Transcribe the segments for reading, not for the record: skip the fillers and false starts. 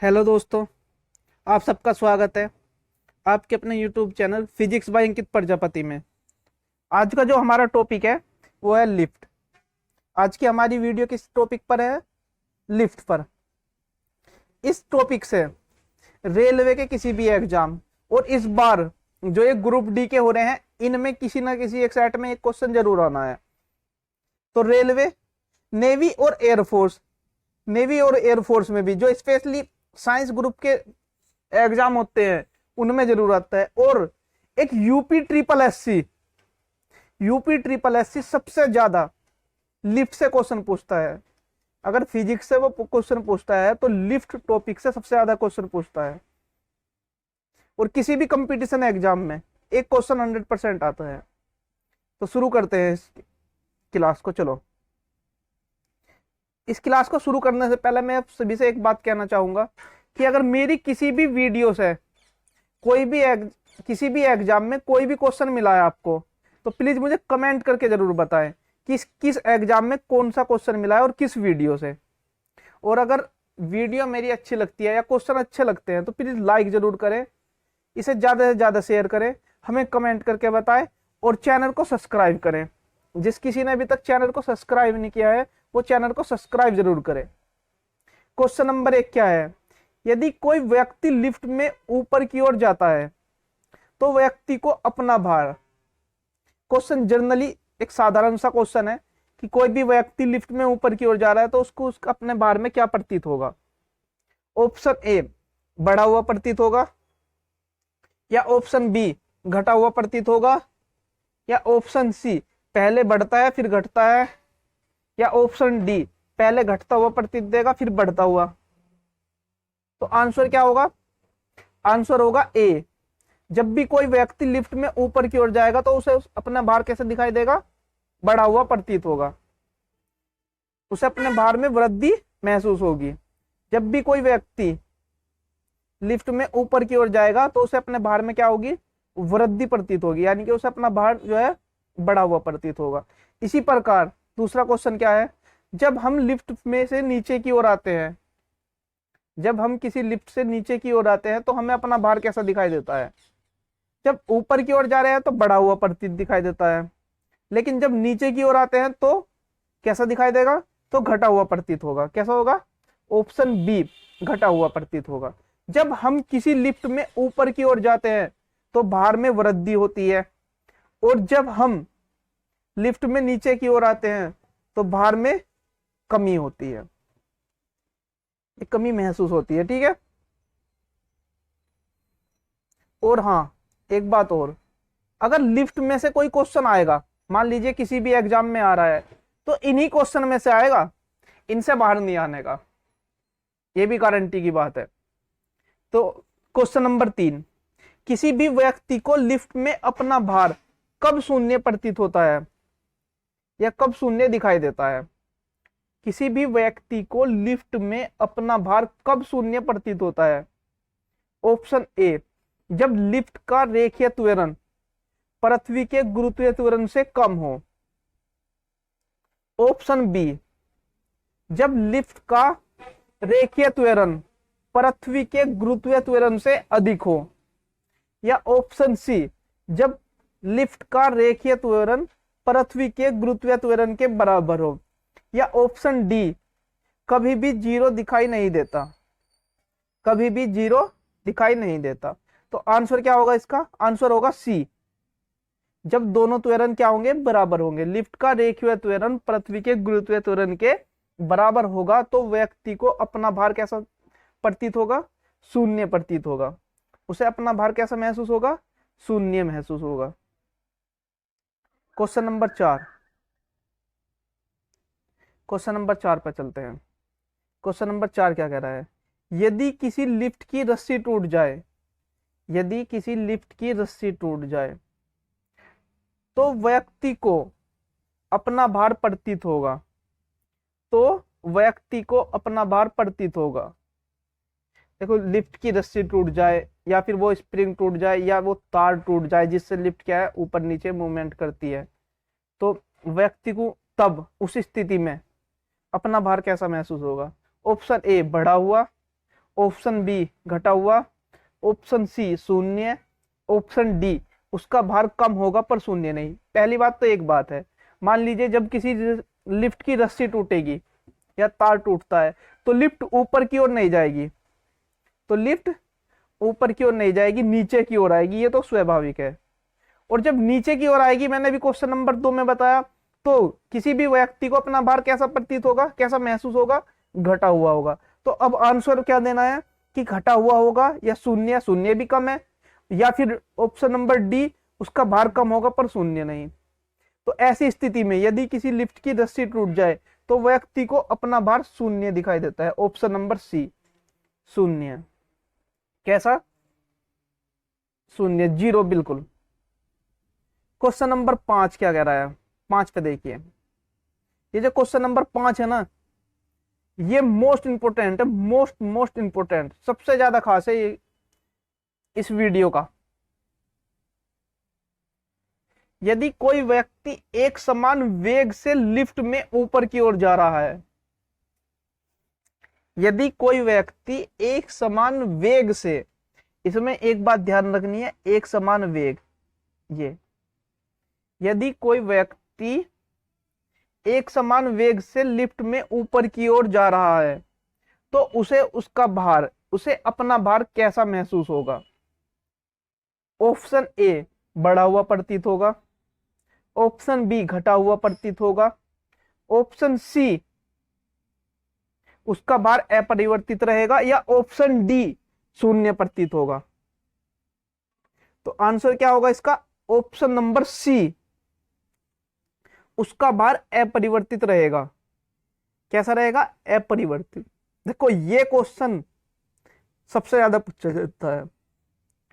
Hello दोस्तों, आप सबका स्वागत है आपके अपने यूट्यूब चैनल फिजिक्स बाय अंकित प्रजापति में। आज का जो हमारा टॉपिक है वो है लिफ्ट। आज की हमारी वीडियो किस टॉपिक पर है? लिफ्ट पर। इस टॉपिक से रेलवे के किसी भी एग्जाम और इस बार जो एक ग्रुप डी के हो रहे हैं इनमें किसी ना किसी एक सेट में एक क्वेश्चन जरूर आना है। तो रेलवे, नेवी और एयरफोर्स, नेवी और एयरफोर्स में भी जो स्पेशली साइंस ग्रुप के एग्जाम होते हैं उनमें जरूर आता है। और एक यूपी ट्रिपल एस सी सबसे ज्यादा लिफ्ट से क्वेश्चन पूछता है। अगर फिजिक्स से वो क्वेश्चन पूछता है तो लिफ्ट टॉपिक से सबसे ज्यादा क्वेश्चन पूछता है। और किसी भी कंपटीशन एग्जाम में एक क्वेश्चन 100% आता है। तो शुरू करते हैं इस क्लास को। चलो, इस क्लास को शुरू करने से पहले मैं आप सभी से एक बात कहना चाहूंगा कि अगर मेरी किसी भी वीडियो से किसी भी एग्जाम में कोई भी क्वेश्चन मिला है आपको, तो प्लीज मुझे कमेंट करके जरूर बताएं कि किस एग्जाम में कौन सा क्वेश्चन मिला है और किस वीडियो से। और अगर वीडियो मेरी अच्छी लगती है या क्वेश्चन अच्छे लगते हैं तो प्लीज लाइक जरूर करें, इसे ज्यादा से ज्यादा शेयर करें, हमें कमेंट करके बताएं और चैनल को सब्सक्राइब करें। जिस किसी ने अभी तक चैनल को सब्सक्राइब नहीं किया है वो चैनल को सब्सक्राइब जरूर करें। क्वेश्चन नंबर 1 क्या है? यदि कोई व्यक्ति लिफ्ट में ऊपर की ओर जाता है तो व्यक्ति को अपना भार। क्वेश्चन जनरली एक साधारण सा क्वेश्चन है कि कोई भी व्यक्ति लिफ्ट में ऊपर की ओर जा रहा है तो उसको उसका अपने भार में क्या प्रतीत होगा? ऑप्शन ए बढ़ा हुआ प्रतीत होगा, या ऑप्शन बी घटा हुआ प्रतीत होगा, या ऑप्शन सी पहले बढ़ता है फिर घटता है, या ऑप्शन डी पहले घटता हुआ प्रतीत देगा फिर बढ़ता हुआ। तो आंसर क्या होगा? आंसर होगा ए। जब भी कोई व्यक्ति लिफ्ट में ऊपर की ओर जाएगा तो उसे अपना भार कैसे दिखाई देगा? बढ़ा हुआ प्रतीत होगा, उसे अपने भार में वृद्धि महसूस होगी। जब भी कोई व्यक्ति लिफ्ट में ऊपर की ओर जाएगा तो उसे अपने भार में क्या होगी? वृद्धि प्रतीत होगी, यानी कि उसे अपना भार जो है बढ़ा हुआ प्रतीत होगा। इसी प्रकार दूसरा क्वेश्चन क्या है? जब हम लिफ्ट में से नीचे की ओर आते हैं, जब हम किसी लिफ्ट से नीचे की ओर आते हैं तो हमें अपना भार कैसा दिखाई देता है? जब ऊपर की ओर जा रहे हैं तो बढ़ा हुआ प्रतीत दिखाई देता है, लेकिन जब नीचे की ओर आते हैं तो कैसा दिखाई देगा? तो घटा हुआ प्रतीत होगा। कैसा होगा? ऑप्शन बी घटा हुआ प्रतीत होगा। जब हम किसी लिफ्ट में ऊपर की ओर जाते हैं तो भार में वृद्धि होती है, और जब हम लिफ्ट में नीचे की ओर आते हैं तो भार में कमी होती है, एक कमी महसूस होती है। ठीक है। और हाँ, एक बात और, अगर लिफ्ट में से कोई क्वेश्चन आएगा, मान लीजिए किसी भी एग्जाम में आ रहा है, तो इन्हीं क्वेश्चन में से आएगा, इनसे बाहर नहीं आने का, ये भी गारंटी की बात है। तो क्वेश्चन नंबर 3, किसी भी व्यक्ति को लिफ्ट में अपना भार कब शून्य प्रतीत होता है या कब शून्य दिखाई देता है? किसी भी व्यक्ति को लिफ्ट में अपना भार कब शून्य प्रतीत होता है? ऑप्शन ए जब लिफ्ट का रेखीय त्वरण पृथ्वी के गुरुत्वीय त्वरण से कम हो। ऑप्शन बी जब लिफ्ट का रेखीय त्वरण पृथ्वी के गुरुत्वीय त्वरण से अधिक हो, या ऑप्शन सी जब लिफ्ट का रेखीय त्वरण पृथ्वी के गुरुत्वीय त्वरण के बराबर हो, या ऑप्शन डी कभी भी जीरो दिखाई नहीं देता, कभी भी जीरो दिखाई नहीं देता। तो आंसर क्या होगा इसका? आंसर होगा सी, जब दोनों त्वरण क्या होंगे? बराबर होंगे। लिफ्ट का रेखीय त्वरण पृथ्वी के गुरुत्वीय त्वरण के बराबर होगा तो व्यक्ति को अपना भार कैसा प्रतीत होगा? शून्य प्रतीत होगा। उसे अपना भार कैसा महसूस होगा? शून्य महसूस होगा। क्वेश्चन नंबर 4, क्वेश्चन नंबर 4 पर चलते हैं। क्वेश्चन नंबर 4 क्या कह रहा है? यदि किसी लिफ्ट की रस्सी टूट जाए, यदि किसी लिफ्ट की रस्सी टूट जाए तो व्यक्ति को अपना भार प्रतीत होगा, तो व्यक्ति को अपना भार प्रतीत होगा। देखो, लिफ्ट की रस्सी टूट जाए या फिर वो स्प्रिंग टूट जाए या वो तार टूट जाए जिससे लिफ्ट क्या है? ऊपर नीचे मूवमेंट करती है, तो व्यक्ति को तब उस स्थिति में अपना भार कैसा महसूस होगा? ऑप्शन ए बढ़ा हुआ, ऑप्शन बी घटा हुआ, ऑप्शन सी शून्य, ऑप्शन डी उसका भार कम होगा पर शून्य नहीं। पहली बात तो एक बात है, मान लीजिए जब किसी लिफ्ट की रस्सी टूटेगी या तार टूटता है तो लिफ्ट ऊपर की ओर नहीं जाएगी, तो लिफ्ट ऊपर की ओर नहीं जाएगी, नीचे की ओर आएगी, ये तो स्वाभाविक है। और जब नीचे की ओर आएगी, मैंने भी क्वेश्चन नंबर 2 में बताया, तो किसी भी व्यक्ति को अपना भार कैसा प्रतीत होगा, कैसा महसूस होगा, घटा हुआ होगा। तो अब आंसर क्या देना है कि घटा हुआ होगा या शून्य, शून्य भी कम है, या फिर ऑप्शन नंबर डी उसका भार कम होगा पर शून्य नहीं। तो ऐसी स्थिति में यदि किसी लिफ्ट की रस्सी टूट जाए तो व्यक्ति को अपना भार शून्य दिखाई देता है। ऑप्शन नंबर सी शून्य। कैसा? शून्य, जीरो, बिल्कुल। क्वेश्चन नंबर 5 क्या कह रहा है? 5 पे देखिए, ये जो क्वेश्चन नंबर 5 है ना, ये मोस्ट इंपोर्टेंट है, मोस्ट इंपोर्टेंट, सबसे ज्यादा खास है ये इस वीडियो का। यदि कोई व्यक्ति एक समान वेग से लिफ्ट में ऊपर की ओर जा रहा है, यदि कोई व्यक्ति एक समान वेग से, इसमें एक बात ध्यान रखनी है, एक समान वेग, ये यदि कोई व्यक्ति एक समान वेग से लिफ्ट में ऊपर की ओर जा रहा है तो उसे उसका भार, उसे अपना भार कैसा महसूस होगा? ऑप्शन ए बढ़ा हुआ प्रतीत होगा, ऑप्शन बी घटा हुआ प्रतीत होगा, ऑप्शन सी उसका भार अपरिवर्तित रहेगा, या ऑप्शन डी शून्य प्रतीत होगा। तो आंसर क्या होगा इसका? ऑप्शन नंबर सी, उसका भार अपरिवर्तित रहेगा। कैसा रहेगा? अपरिवर्तित। देखो ये क्वेश्चन सबसे ज्यादा पूछा जाता है,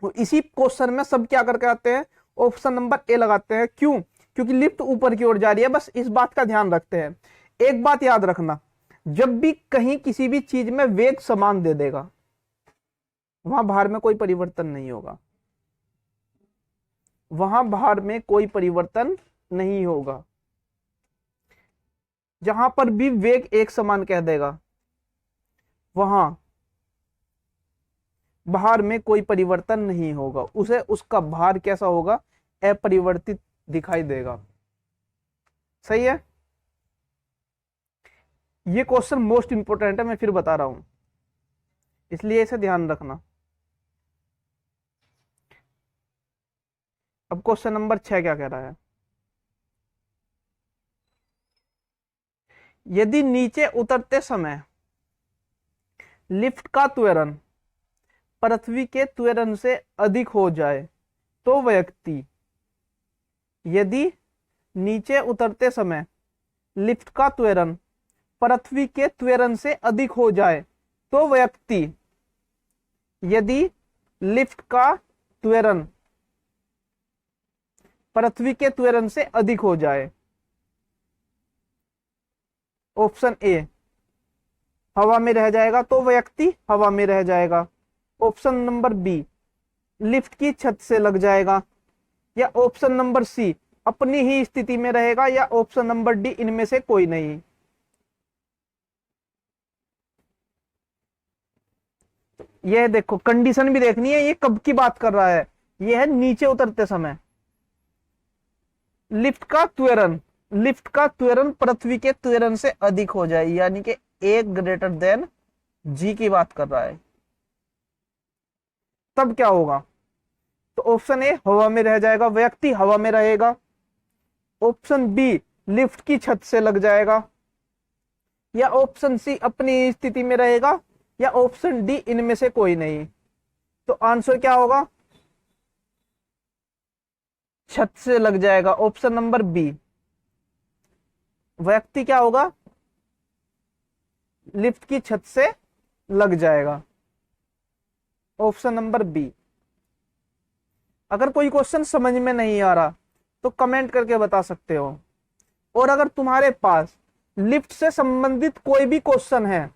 तो इसी क्वेश्चन में सब क्या करके आते हैं? ऑप्शन नंबर ए लगाते हैं। क्यों? क्योंकि लिफ्ट ऊपर की ओर जा रही है, बस इस बात का ध्यान रखते हैं। एक बात याद रखना, जब भी कहीं किसी भी चीज में वेग समान दे देगा, वहां भार में कोई परिवर्तन नहीं होगा, वहां भार में कोई परिवर्तन नहीं होगा। जहां पर भी वेग एक समान कह देगा, वहां भार में कोई परिवर्तन नहीं होगा, उसे उसका भार कैसा होगा? अपरिवर्तित दिखाई देगा। सही है? ये क्वेश्चन मोस्ट इंपोर्टेंट है, मैं फिर बता रहा हूं, इसलिए इसे ध्यान रखना। अब क्वेश्चन नंबर 6 क्या कह रहा है? यदि नीचे उतरते समय लिफ्ट का त्वरण पृथ्वी के त्वरण से अधिक हो जाए तो व्यक्ति, यदि नीचे उतरते समय लिफ्ट का त्वरण पृथ्वी के त्वरण से अधिक हो जाए तो व्यक्ति, यदि लिफ्ट का त्वरण पृथ्वी के त्वरण से अधिक हो जाए, ऑप्शन ए हवा में रह जाएगा, तो व्यक्ति हवा में रह जाएगा, ऑप्शन नंबर बी लिफ्ट की छत से लग जाएगा, या ऑप्शन नंबर सी अपनी ही स्थिति में रहेगा, या ऑप्शन नंबर डी इनमें से कोई नहीं। यह देखो कंडीशन भी देखनी है, ये कब की बात कर रहा है? यह है नीचे उतरते समय। लिफ्ट का त्वरण, लिफ्ट का त्वरण पृथ्वी के त्वरण से अधिक हो जाए, यानी कि ए ग्रेटर देन जी की बात कर रहा है, तब क्या होगा? तो ऑप्शन ए हवा में रह जाएगा, व्यक्ति हवा में रहेगा, ऑप्शन बी लिफ्ट की छत से लग जाएगा, या ऑप्शन सी अपनी स्थिति में रहेगा, या ऑप्शन डी इनमें से कोई नहीं। तो आंसर क्या होगा? छत से लग जाएगा, ऑप्शन नंबर बी। व्यक्ति क्या होगा? लिफ्ट की छत से लग जाएगा, ऑप्शन नंबर बी। अगर कोई क्वेश्चन समझ में नहीं आ रहा तो कमेंट करके बता सकते हो, और अगर तुम्हारे पास लिफ्ट से संबंधित कोई भी क्वेश्चन है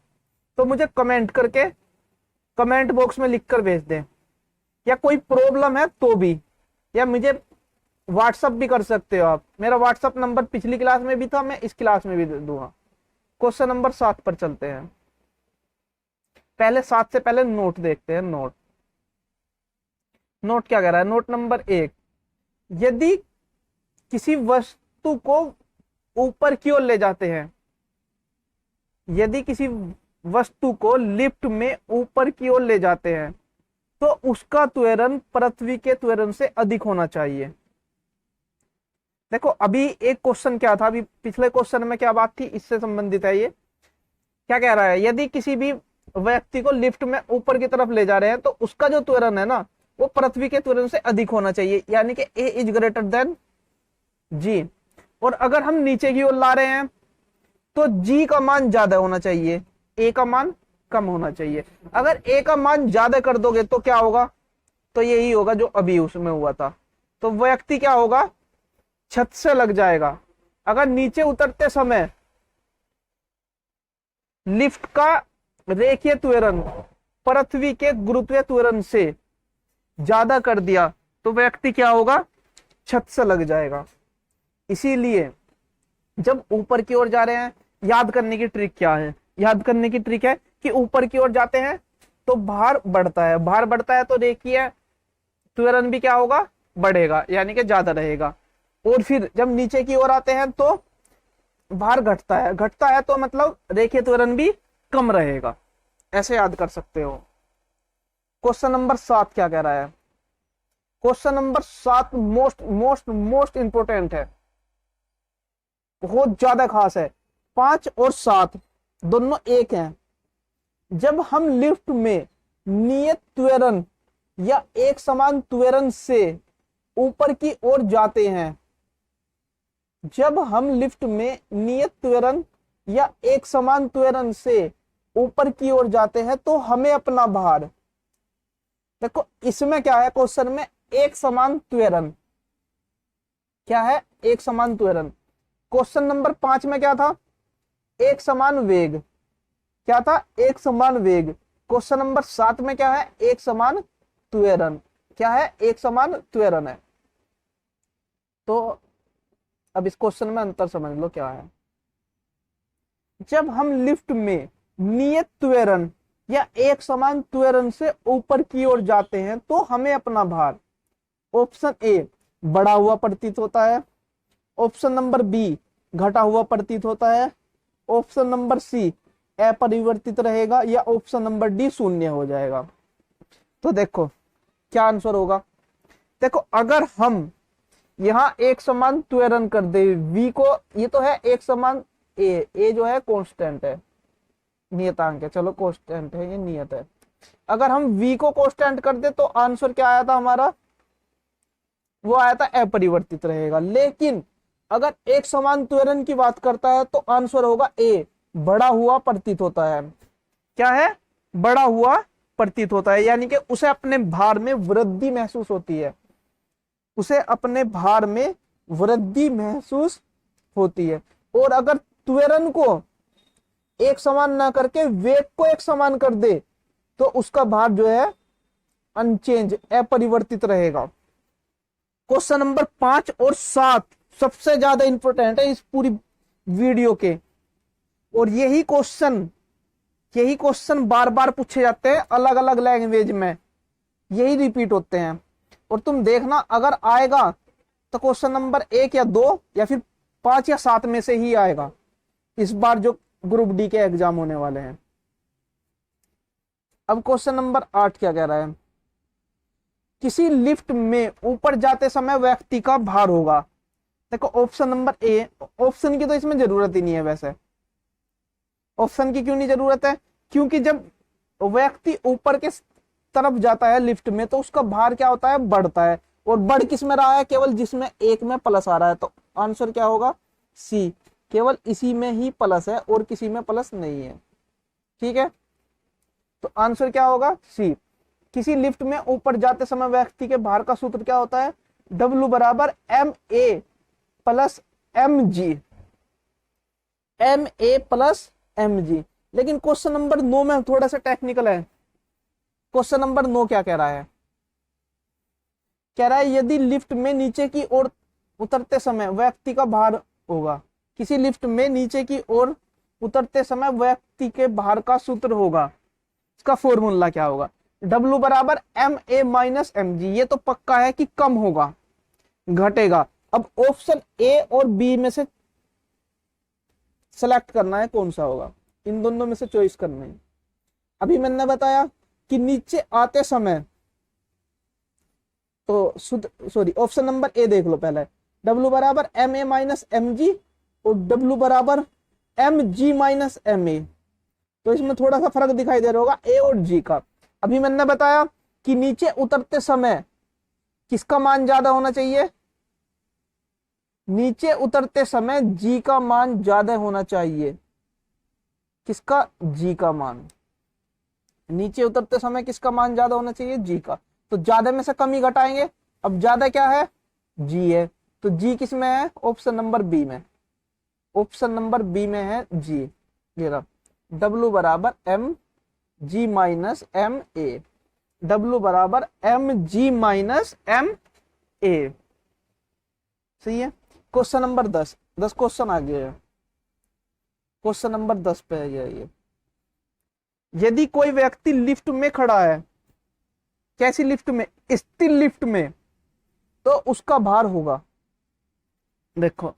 तो मुझे कमेंट करके कमेंट बॉक्स में लिखकर भेज दें, या कोई प्रॉब्लम है तो भी, या मुझे व्हाट्सअप भी कर सकते हो आप। मेरा व्हाट्सअप नंबर पिछली क्लास में भी था, मैं इस क्लास में भी दे दूंगा। क्वेश्चन नंबर 7 पर चलते हैं। पहले 7 से पहले नोट देखते हैं। नोट नोट क्या कह रहा है? नोट नंबर 1, यदि किसी वस्तु को ऊपर की ओर ले जाते हैं, यदि किसी वस्तु को लिफ्ट में ऊपर की ओर ले जाते हैं तो उसका त्वरण पृथ्वी के त्वरण से अधिक होना चाहिए। देखो अभी एक क्वेश्चन क्या था, अभी पिछले क्वेश्चन में क्या बात थी, इससे संबंधित है ये। क्या कह रहा है? यदि किसी भी व्यक्ति को लिफ्ट में ऊपर की तरफ ले जा रहे हैं तो उसका जो त्वरण है ना, वो पृथ्वी के त्वरण से अधिक होना चाहिए, यानी कि a is greater than g। और अगर हम नीचे की ओर ला रहे हैं तो g का मान ज्यादा होना चाहिए, a का मान कम होना चाहिए। अगर a का मान ज्यादा कर दोगे तो क्या होगा? तो यही होगा जो अभी उसमें हुआ था। तो व्यक्ति क्या होगा? छत से लग जाएगा। अगर नीचे उतरते समय लिफ्ट का रेखीय त्वरण पृथ्वी के गुरुत्वीय त्वरण से ज्यादा कर दिया तो व्यक्ति क्या होगा? छत से लग जाएगा। इसीलिए जब ऊपर की ओर जा रहे हैं, याद करने की ट्रिक क्या है? याद करने की ट्रिक है कि ऊपर की ओर जाते हैं तो भार बढ़ता है, भार बढ़ता है तो रेखीय त्वरण भी क्या होगा? बढ़ेगा, यानी कि ज्यादा रहेगा। और फिर जब नीचे की ओर आते हैं तो भार घटता है, घटता है तो मतलब रेखीय त्वरण भी कम रहेगा। ऐसे याद कर सकते हो। क्वेश्चन नंबर 7 क्या कह रहा है? Question number 7 most most most important है, बहुत ज्यादा खास है। 5 और 7 दोनों एक हैं। जब हम लिफ्ट में नियत त्वरण या एक समान त्वरण से ऊपर की ओर जाते हैं, जब हम लिफ्ट में नियत त्वरण या एक समान त्वरण से ऊपर की ओर जाते हैं तो हमें अपना भार, देखो इसमें क्या है क्वेश्चन में? एक समान त्वरण। क्या है? एक समान त्वरण। क्वेश्चन नंबर 5 में क्या था? एक समान वेग। क्या था? एक समान वेग। क्वेश्चन नंबर 7 में क्या है? एक समान त्वरण। क्या है? एक समान त्वरण है। तो अब इस क्वेश्चन में अंतर समझ लो क्या है। जब हम लिफ्ट में नियत त्वरण या एक समान त्वरण से ऊपर की ओर जाते हैं तो हमें अपना भार, ऑप्शन ए बढ़ा हुआ प्रतीत होता है, ऑप्शन नंबर बी घटा हुआ प्रतीत होता है, ऑप्शन नंबर सी अपरिवर्तित रहेगा, या ऑप्शन नंबर डी शून्य हो जाएगा। तो देखो क्या आंसर होगा। देखो अगर हम यहां एक समान त्वरण कर दे v को, ये तो है एक समान a जो है कांस्टेंट है, नियतांक है, चलो कांस्टेंट है, ये नियत है। अगर हम v को कांस्टेंट कर दे तो आंसर क्या आया था हमारा? वो आया था अपरिवर्तित रहेगा। लेकिन अगर एक समान त्वरण की बात करता है तो आंसर होगा ए बढ़ा हुआ प्रतीत होता है। क्या है? बढ़ा हुआ प्रतीत होता है, यानी कि उसे अपने भार में वृद्धि महसूस होती है, उसे अपने भार में वृद्धि महसूस होती है। और अगर त्वरण को एक समान ना करके वेग को एक समान कर दे तो उसका भार जो है अनचेंज, अपरिवर्तित रहेगा। क्वेश्चन नंबर 5 और 7 सबसे ज्यादा इंपॉर्टेंट है इस पूरी वीडियो के, और यही क्वेश्चन बार बार पूछे जाते हैं अलग अलग लैंग्वेज में, यही रिपीट होते हैं। और तुम देखना अगर आएगा तो क्वेश्चन नंबर 1 या 2 या फिर 5 या 7 में से ही आएगा इस बार जो ग्रुप डी के एग्जाम होने वाले हैं। अब क्वेश्चन नंबर 8 क्या कह रहा है? किसी लिफ्ट में ऊपर जाते समय व्यक्ति का भार होगा। देखो ऑप्शन नंबर ए, ऑप्शन की तो इसमें जरूरत ही नहीं है। वैसे ऑप्शन की क्यों नहीं जरूरत है? क्योंकि जब व्यक्ति ऊपर के तरफ जाता है लिफ्ट में तो उसका भार क्या होता है? बढ़ता है। और बढ़ किस में रहा है? केवल जिसमें एक में प्लस आ रहा है। तो आंसर क्या होगा? सी, केवल इसी में ही प्लस है और किसी में प्लस नहीं है। ठीक है, तो आंसर क्या होगा? सी। किसी लिफ्ट में ऊपर जाते समय व्यक्ति के भार का सूत्र क्या होता है? W बराबर MA plus MG, MA plus MG। लेकिन क्वेश्चन नंबर 9 में थोड़ा सा टेक्निकल है। क्वेश्चन नंबर 9 क्या कह रहा है? कह रहा है यदि लिफ्ट में नीचे की ओर उतरते समय व्यक्ति का भार होगा, किसी लिफ्ट में नीचे की ओर उतरते समय व्यक्ति के भार का सूत्र होगा, इसका फॉर्मूला क्या होगा, W बराबर MA माइनस MG। ये तो पक्का है कि कम होगा, घटेगा। अब ऑप्शन ए और बी में से सेलेक्ट करना है कौन सा होगा, इन दोनों में से चॉइस करना है। अभी मैंने बताया कि नीचे आते समय तो सॉरी ऑप्शन नंबर ए देख लो पहले, W बराबर MA माइनस MG और W बराबर MG माइनस MA। तो इसमें थोड़ा सा फर्क दिखाई दे रहा होगा ए और जी का। अभी मैंने बताया कि नीचे उतरते समय किसका मान ज्यादा होना चाहिए, नीचे उतरते समय जी का मान ज्यादा होना चाहिए। किसका, जी का मान। नीचे उतरते समय किसका मान ज्यादा होना चाहिए, जी का। तो ज्यादा में से कम ही घटाएंगे। अब ज्यादा क्या है, जी है, तो जी किस में है, ऑप्शन नंबर बी में। ऑप्शन नंबर बी में है जी। ये रहा W बराबर m g minus m a, W बराबर m g minus m a. सही है। क्वेश्चन नंबर 10 क्वेश्चन आ गया है। क्वेश्चन नंबर 10 पे है ये। यदि कोई व्यक्ति लिफ्ट में खड़ा है, कैसी लिफ्ट में, स्थिर लिफ्ट में, तो उसका भार होगा। देखो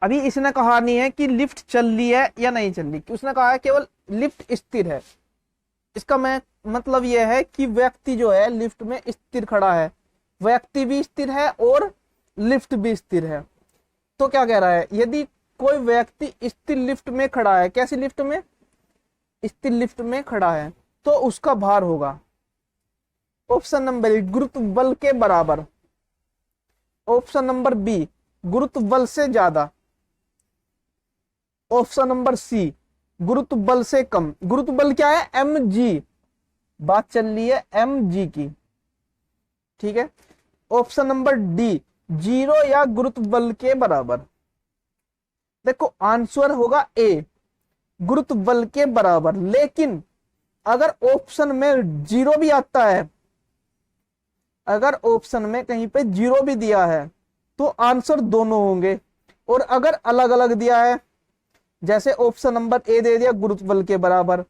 अभी इसने कहा नहीं है कि लिफ्ट चल रही है या नहीं चल रही, उसने कहा है केवल लिफ्ट स्थिर है। इसका मैं मतलब यह है कि व्यक्ति जो है लिफ्ट में स्थिर खड़ा है, व्यक्ति भी स्थिर है और लिफ्ट भी स्थिर है। तो क्या कह रहा है, यदि कोई व्यक्ति स्थिर लिफ्ट में खड़ा है, कैसी लिफ्ट में, स्थिर लिफ्ट में खड़ा है, तो उसका भार होगा ऑप्शन नंबर ए गुरुत्व बल के बराबर, ऑप्शन नंबर बी गुरुत्व बल से ज्यादा, ऑप्शन नंबर सी गुरुत्व बल से कम। गुरुत्व बल क्या है, mg, बात चल रही है mg की, ठीक है। ऑप्शन नंबर डी 0 या गुरुत्व बल के बराबर। देखो आंसर होगा ए, गुरुत्व बल के बराबर। लेकिन अगर ऑप्शन में 0 भी आता है, अगर ऑप्शन में कहीं पे 0 भी दिया है तो आंसर दोनों होंगे। और अगर अलग अलग दिया है, जैसे ऑप्शन नंबर ए दे दिया गुरुत्व बल के बराबर,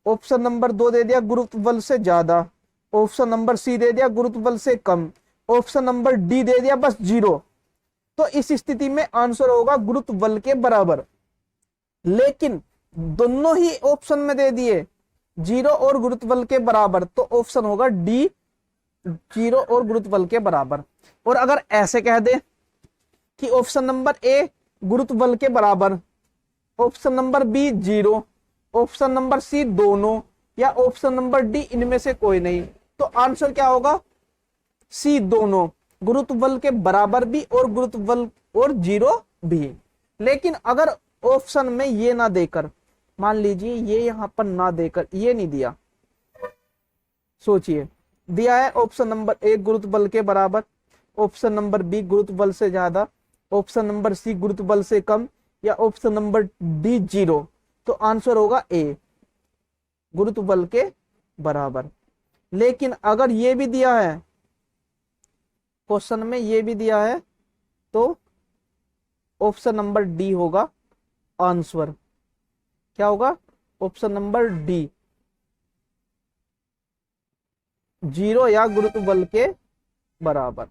ऑप्शन नंबर 2 दे दिया गुरुत्व बल से ज्यादा, ऑप्शन नंबर सी दे दिया गुरुत्व बल से कम, ऑप्शन नंबर डी दे दिया बस 0, तो इस स्थिति में आंसर होगा गुरुत्व बल के बराबर। लेकिन दोनों ही ऑप्शन में दे दिए 0 और गुरुत्व बल के बराबर, तो ऑप्शन होगा डी 0 और गुरुत्व बल के बराबर। और अगर ऐसे कह दे कि ऑप्शन नंबर ए गुरुत्व बल के बराबर, option number B 0, option number C दोनों, या ऑप्शन नंबर डी इनमें से कोई नहीं, तो आंसर क्या होगा, सी दोनों, गुरुत्व बल के बराबर भी और गुरुत्व बल और 0 भी। लेकिन अगर ऑप्शन में ये ना देकर, मान लीजिए ये यहां पर ना देकर ये नहीं दिया, सोचिए दिया है ऑप्शन नंबर ए गुरुत्व बल के बराबर, ऑप्शन नंबर बी गुरुत्व बल से ज्यादा, ऑप्शन नंबर सी गुरुत्व बल से कम, या ऑप्शन नंबर डी 0, तो आंसर होगा ए गुरुत्व बल के बराबर। लेकिन अगर ये भी दिया है, क्वेश्चन में ये भी दिया है, तो ऑप्शन नंबर डी होगा आंसर। क्या होगा, ऑप्शन नंबर डी 0 या गुरुत्व बल के बराबर,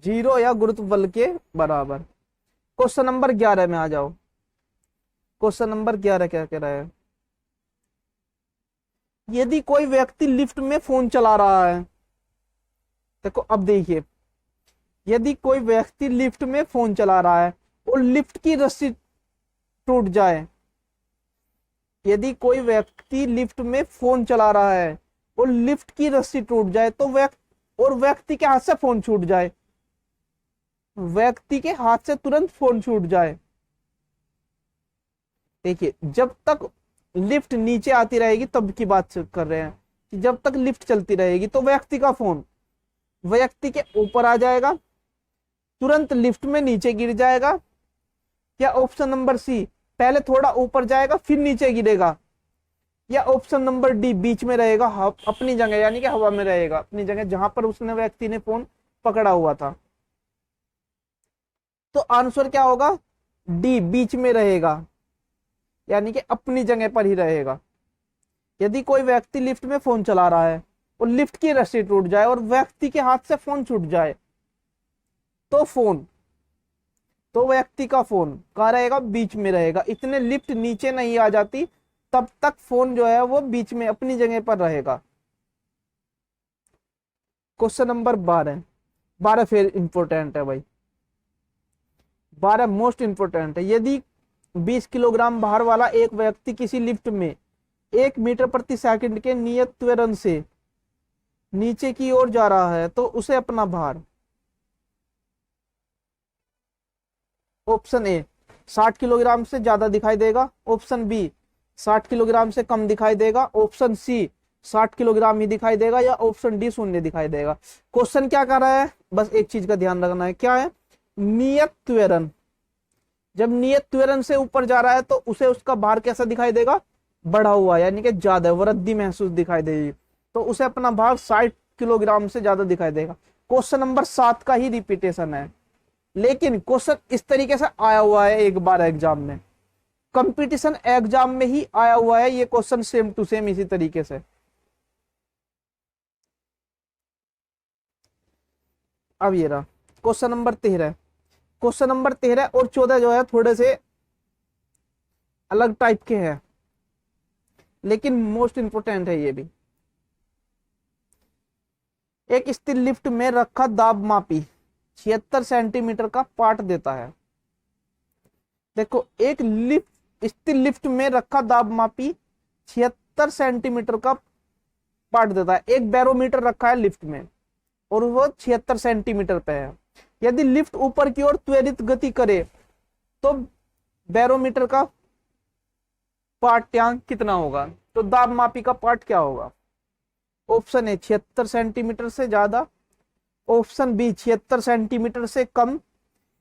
0 या गुरुत्व बल के बराबर। क्वेश्चन नंबर 11 में आ जाओ। क्वेश्चन नंबर 11 क्या कह रहा है, यदि कोई व्यक्ति लिफ्ट में फोन चला रहा है, देखो अब देखिए, यदि कोई व्यक्ति लिफ्ट में फोन चला रहा है और लिफ्ट की रस्सी टूट जाए, यदि कोई व्यक्ति लिफ्ट में फोन चला रहा है और लिफ्ट की रस्सी टूट जाए, तो व्यक्ति के हाथ से फोन छूट जाए, व्यक्ति के हाथ से तुरंत फोन छूट जाए। देखिए जब तक लिफ्ट नीचे आती रहेगी तब की बात कर रहे हैं, कि जब तक लिफ्ट चलती रहेगी तो व्यक्ति का फोन व्यक्ति के ऊपर आ जाएगा, तुरंत लिफ्ट में नीचे गिर जाएगा, या ऑप्शन नंबर सी पहले थोड़ा ऊपर जाएगा फिर नीचे गिरेगा, या ऑप्शन नंबर डी बीच में रहेगा, अपनी जगह यानी कि हवा में रहेगा, अपनी जगह जहां पर उसने व्यक्ति ने फोन पकड़ा हुआ था। तो आंसर क्या होगा, डी बीच में रहेगा, यानी कि अपनी जगह पर ही रहेगा। यदि कोई व्यक्ति लिफ्ट में फोन चला रहा है और लिफ्ट की रस्सी टूट जाए और व्यक्ति के हाथ से फोन छूट जाए, तो व्यक्ति का फोन कहाँ रहेगा? बीच में रहेगा। इतने लिफ्ट नीचे नहीं आ जाती तब तक फोन जो है वो बीच में अपनी जगह पर रहेगा। क्वेश्चन नंबर 12 फिर इंपॉर्टेंट है भाई, 12 मोस्ट इंपॉर्टेंट है। यदि 20 किलोग्राम भार वाला एक व्यक्ति किसी लिफ्ट में 1 मीटर प्रति सेकंड के नियत त्वरण से नीचे की ओर जा रहा है तो उसे अपना भार, ऑप्शन ए 60 किलोग्राम से ज्यादा दिखाई देगा, ऑप्शन बी 60 किलोग्राम से कम दिखाई देगा, ऑप्शन सी 60 किलोग्राम ही दिखाई देगा, या ऑप्शन डी 0 दिखाई देगा। क्वेश्चन क्या कर रहा है? बस एक चीज का ध्यान रखना है, क्या है? नियत त्वरण। जब नियत त्वरण से ऊपर जा रहा है तो उसे उसका भार कैसा दिखाई देगा? बढ़ा हुआ, यानी कि ज्यादा, वृद्धि महसूस दिखाई देगी, तो उसे अपना भार 60 किलोग्राम से ज्यादा दिखाई देगा। क्वेश्चन नंबर 7 का ही रिपीटेशन है, लेकिन क्वेश्चन इस तरीके से आया हुआ है एक बार एग्जाम में, कंपटीशन एग्जाम में ही आया हुआ है ये क्वेश्चन, सेम टू सेम इसी तरीके से। अब ये रहा क्वेश्चन नंबर 13। क्वेश्चन नंबर 13 और 14 जो है थोड़े से अलग टाइप के हैं, लेकिन मोस्ट इंपोर्टेंट है ये भी। एक स्थिर लिफ्ट में रखा दाब मापी 76 सेंटीमीटर का पार्ट देता है। देखो, एक स्थिर लिफ्ट में रखा दाब मापी 76 सेंटीमीटर का पार्ट देता है। एक बैरोमीटर रखा है लिफ्ट में और वो 76 सेंटीमीटर पे है। यदि लिफ्ट ऊपर की ओर त्वरित गति करे तो बैरोमीटर का पाठ्यांक कितना होगा? तो दाब मापी का पार्ट क्या होगा? ऑप्शन ए 76 सेंटीमीटर से ज्यादा, ऑप्शन बी 76 सेंटीमीटर से कम,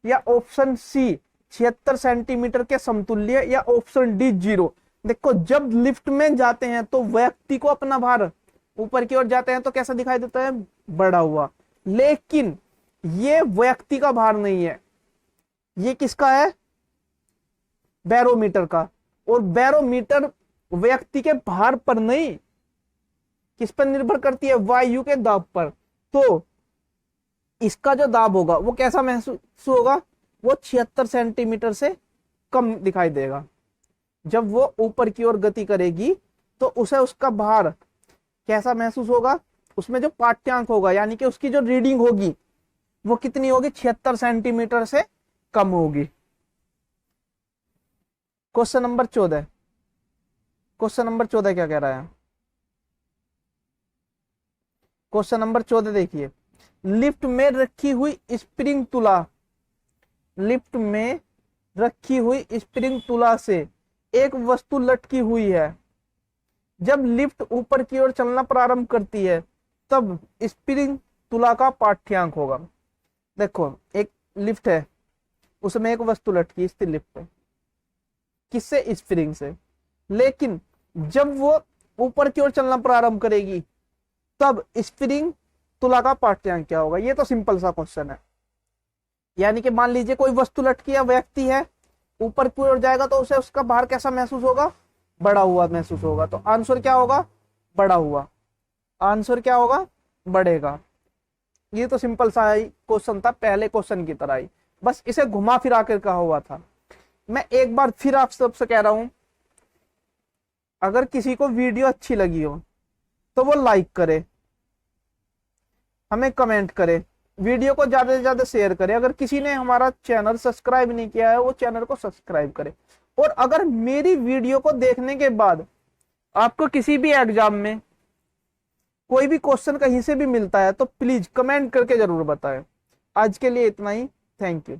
या ऑप्शन सी 76 सेंटीमीटर के समतुल्य, या ऑप्शन डी 0। देखो, जब लिफ्ट में जाते हैं तो व्यक्ति को अपना भार ऊपर की ओर जाते हैं तो कैसा दिखाई देता है? बढ़ा हुआ। लेकिन ये व्यक्ति का भार नहीं है, ये किसका है? बैरोमीटर का। और बैरोमीटर व्यक्ति के भार पर नहीं, किस पर निर्भर करती है? वायु के दाब पर। तो इसका जो दाब होगा वो कैसा महसूस होगा? वो 76 सेंटीमीटर से कम दिखाई देगा। जब वो ऊपर की ओर गति करेगी तो उसे उसका भार कैसा महसूस होगा? उसमें जो पाठ्यांक होगा, यानी कि उसकी जो रीडिंग होगी वो कितनी होगी? 76 सेंटीमीटर से कम होगी। Question number 14। क्वेश्चन नंबर 14 क्या कह रहा है? क्वेश्चन नंबर 14 देखिए, लिफ्ट में रखी हुई स्प्रिंग तुला, लिफ्ट में रखी हुई स्प्रिंग तुला से एक वस्तु लटकी हुई है। जब लिफ्ट ऊपर की ओर चलना प्रारंभ करती है तब स्प्रिंग तुला का पाठ्यांक होगा। देखो, एक लिफ्ट है, उसमें एक वस्तु लटकी स्थिर लिफ्ट पे, किससे? स्प्रिंग से। लेकिन जब वो ऊपर की ओर चलना प्रारंभ करेगी तब स्प्रिंग तुला का पाठ्यांक क्या होगा? ये तो सिंपल सा क्वेश्चन है। यानी कि मान लीजिए कोई वस्तु लटकी है, व्यक्ति है, ऊपर की ओर जाएगा तो उसे उसका भार कैसा महसूस होगा? बढ़ा हुआ महसूस होगा। तो आंसर क्या होगा? बढ़ा हुआ। आंसर क्या होगा? बढ़ेगा। ये तो सिंपल सा ही क्वेश्चन था, पहले क्वेश्चन की तरह ही, बस इसे घुमा फिरा कर कहा हुआ था। मैं एक बार फिर आप सबसे कह रहा हूं, अगर किसी को वीडियो अच्छी लगी हो तो वो लाइक करे, हमें कमेंट करे, वीडियो को ज्यादा से ज्यादा शेयर करे। अगर किसी ने हमारा चैनल सब्सक्राइब नहीं किया है वो चैनल को सब्सक्राइब करे। और अगर मेरी वीडियो को देखने के बाद आपको किसी भी एग्जाम में कोई भी क्वेश्चन कहीं से भी मिलता है तो प्लीज कमेंट करके जरूर बताएं। आज के लिए इतना ही, थैंक यू।